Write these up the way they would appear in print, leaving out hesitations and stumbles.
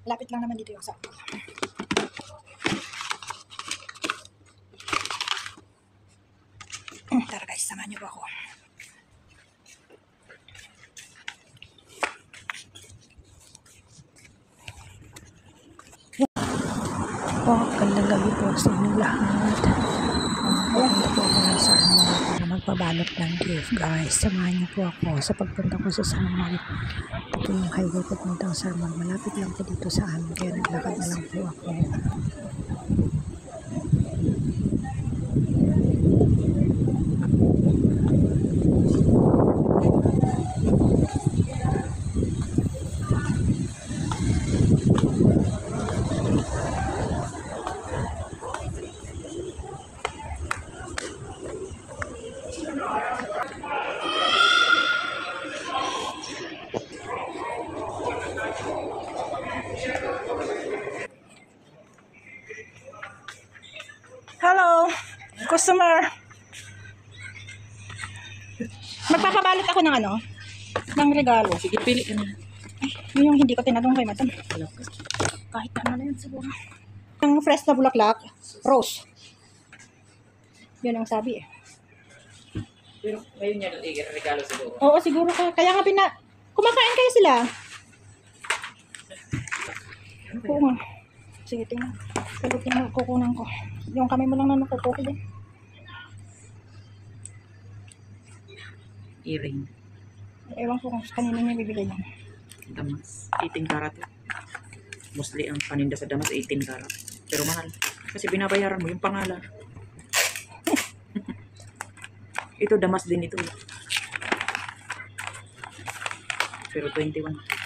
Lapit lang naman dito yung sakto. Tara guys, samahan niyo po ako. Magandang gabi po sa inyo lahat. Pupunta po ako ng Samar para magpabalot ng gift guys. Samahan niyo po ako sa pagpunta ko sa Samar. Ito yung highway papuntang Samar. Malapit lang po dito sa amin. Kaya naglakad na lang po ako. Hello, customer. Magpapabalot ako ng ano? Ng regalo. Sige, pili ka na. Ay, yung hindi ko tinanong kay Madam. Kahit ano na yun siguro. Ang fresh na bulaklak, rose. Yun ang sabi eh. Pero ngayon niya regalo siguro. Oo, siguro ka. Kaya nga kumakain kayo sila. Oo nga. Sige, tingnan. Kalutin mo, kukunan ko. Yung kamay mo lang na nakukuki din. Earring. Ewan ko kung kanina niya bibigay yan. Damas. 18 karat. Mostly ang paninda sa Damas 18 karat. Pero mahal. Kasi binabayaran mo yung pangalan. Ito Damas din ito. Pero 21.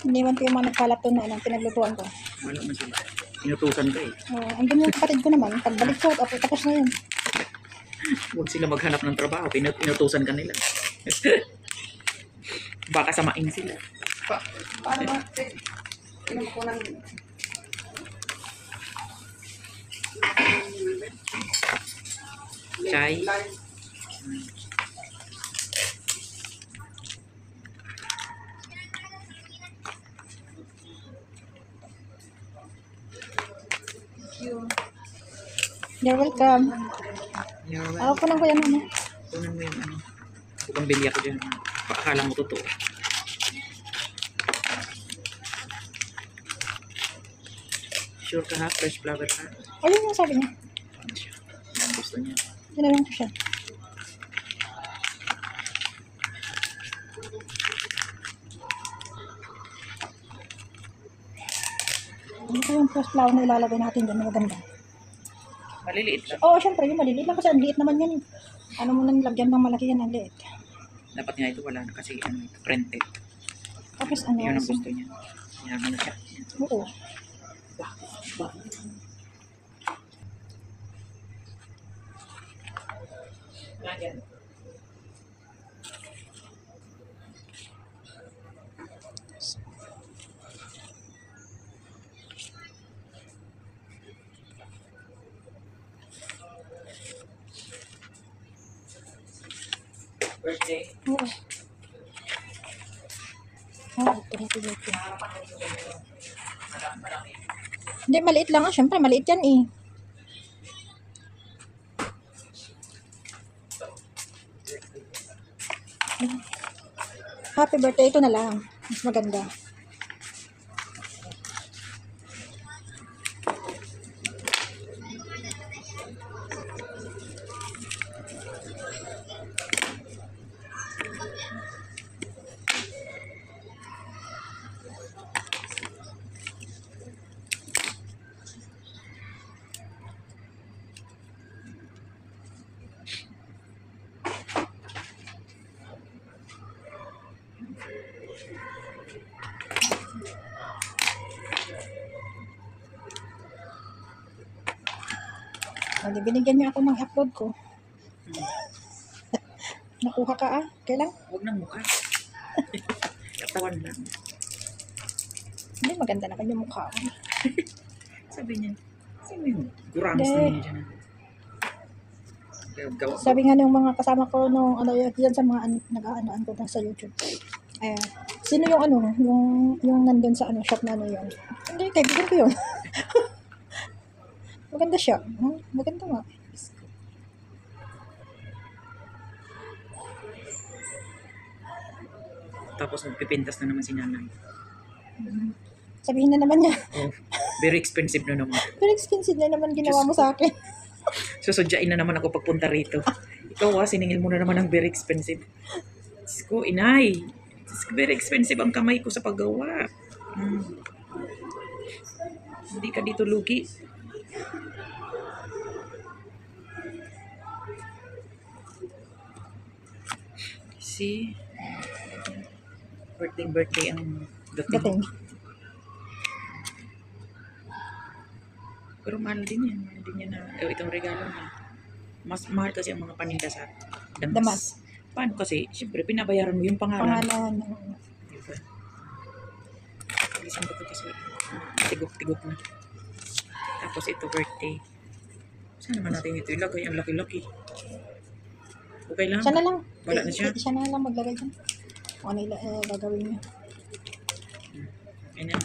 Iniwan ko yung mga nagkalat doon na pinaglutuan ko. Wala man sila. Inutusan ka eh. Andun yung kapatid ko naman. Pagbalik ko, tapos na yun. Huwag sila maghanap ng trabaho. Inutusan ka nila. Baka samain sila. Paano ba? Pinukunan. Chai. You're welcome. You're Ako po lang ko yan, ano. Kunan mo yung ano. Bukang bili ako dyan. Paakala mo totoo. Sure ka ha? Fresh flower ha? Ayun yung sabi niya. Ano siya? Ang gusto niya. Tinanong ko siya. Ano ko yung first flower na ilalagay natin dyan, maganda. Maliliit lang. Oo, syempre, yung maliliit lang kasi ang liit naman yan. Ano mo nang lagyan ng malaki yan, ang liit. Dapat nga ito wala na kasi ano, printed. Tapos ano, Yun ang gusto niya. Yan na siya. oo. Lagyan. Birthday. Oo. Oo, ito. Hindi, maliit lang. Syempre, maliit yan eh. Happy birthday. Ito na lang. Mas maganda. Hindi, binigyan niya ako ng upload ko. Nakuha ka ah? Kailan? Huwag ng mukha. Katawan lang. Hindi, maganda naman yung mukha ko. Sabi niya, sino yun? Gurangis na niya dyan. Gawa. Sabi nga ng mga kasama ko nung ano yan sa mga nag-aanoan ko sa YouTube. Sino yung ano, yung nandun sa ano shop na ano yun? Hindi, kaibigan ko yun. Maganda siya. Maganda nga. Tapos magpipintas na naman si nanay. Sabihin na naman niya. Oh, very expensive na naman. Very expensive na naman ginawa mo sa akin. Susudyain na naman ako pagpunta rito. Ikaw siningil mo na naman ng very expensive. Diyos ko, inay. Very expensive ang kamay ko sa paggawa. Hindi ka dito lugi. See? Birthday ang dating. Dating. Pero mahal din yan. Mahal din yan na itong regalo niya. Mas mahal kasi ang mga paninda sa Damas. Paano kasi? Siyempre, pinabayaran mo yung pangalan. Diba? Isang ko kasi tigok-tigok na. Tapos ito birthday. Saan naman natin ito ilagay? Ang laki-laki. Okay lang? Siya na lang. Wala na siya? Siya na lang maglagay dyan. O ano gagawin niya. Ayan.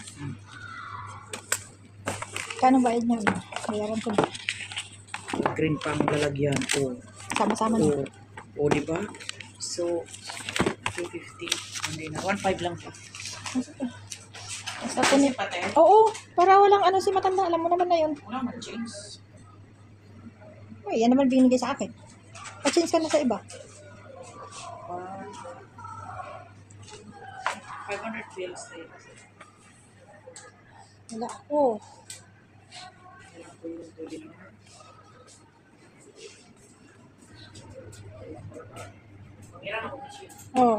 Kano bayad niya? Bayaran ko na. Green pang lalagyan. Sama-sama na. Diba? So, 250. Hindi na. 1.5 lang pa. Basta ko ni... Oo, para walang ano si matanda. Alam mo naman na yun. Wala man, change. Uy, yan naman binigay sa akin. Pa-change ka na sa iba. 500 bills tayo. Wala ako.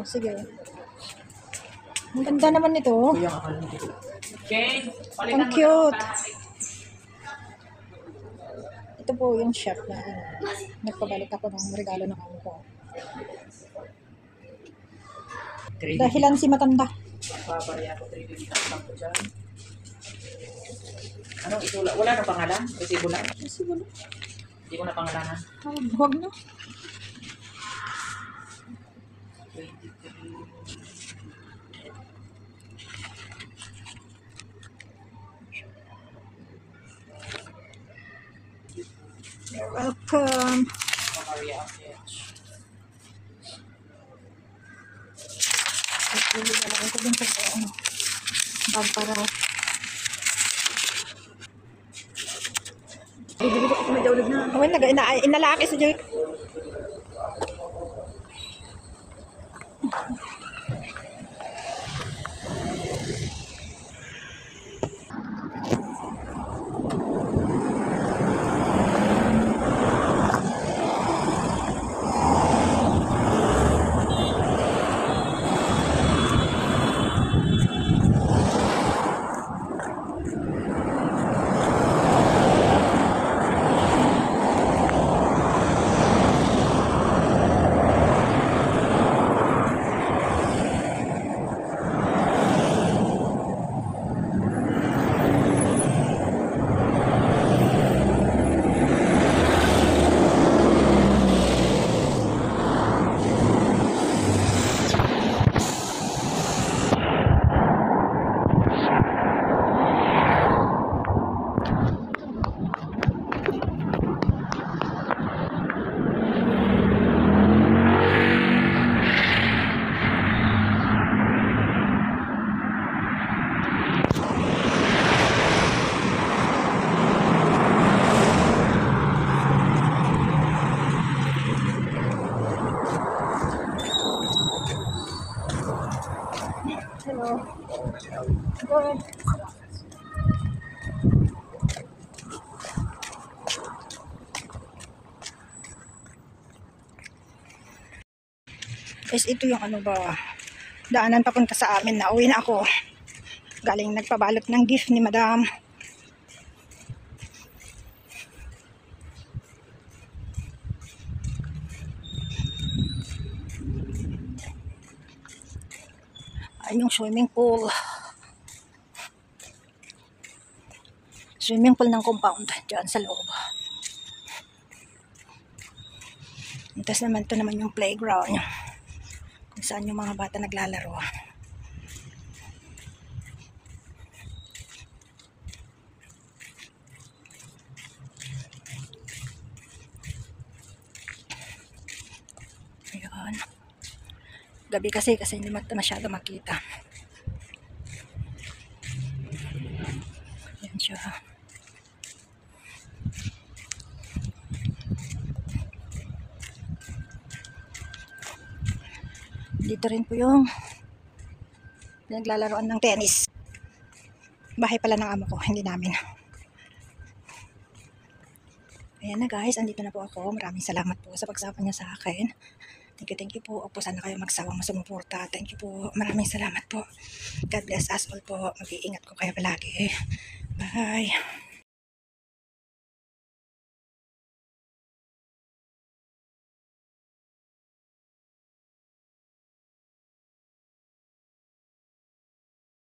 Sige. Ang ganda naman nito. Jane, Ang cute. Ito po yung shop na nagpabalik ako ng regalo ng ako ko. Dahilan si matanda. Babari ako 350 lang ko dyan. Ano, ito, wala na pangalan? Kasi wala. Hindi ko na pangalanan. Huwag na. 23. You're welcome. Maria Apech. Pili na lang ito din sa ano. Bag para. Bibili ko may daulog na. Inalaki si Jake. Hello. Go ahead. Guys, ito yung ano ba, daanan papunta sa amin na uwi na ako. Galing nagpabalot ng gift ni Madam. Ay, yung swimming pool. swimming pool ng compound dyan sa loob. Tapos naman ito naman yung playground kung saan yung mga bata naglalaro. Ayan. Gabi kasi hindi masyado makita. Ayan siya. Dito rin po yung naglalaroan ng tennis. Bahay pala ng amo ko, hindi namin. Ayan na guys, andito na po ako. Maraming salamat po sa pagsama niya sa akin. Thank you po. Opo, sana kayo magsawang sumuporta. Thank you po. Maraming salamat po. God bless us all po. Mag-iingat ko kayo palagi. Bye.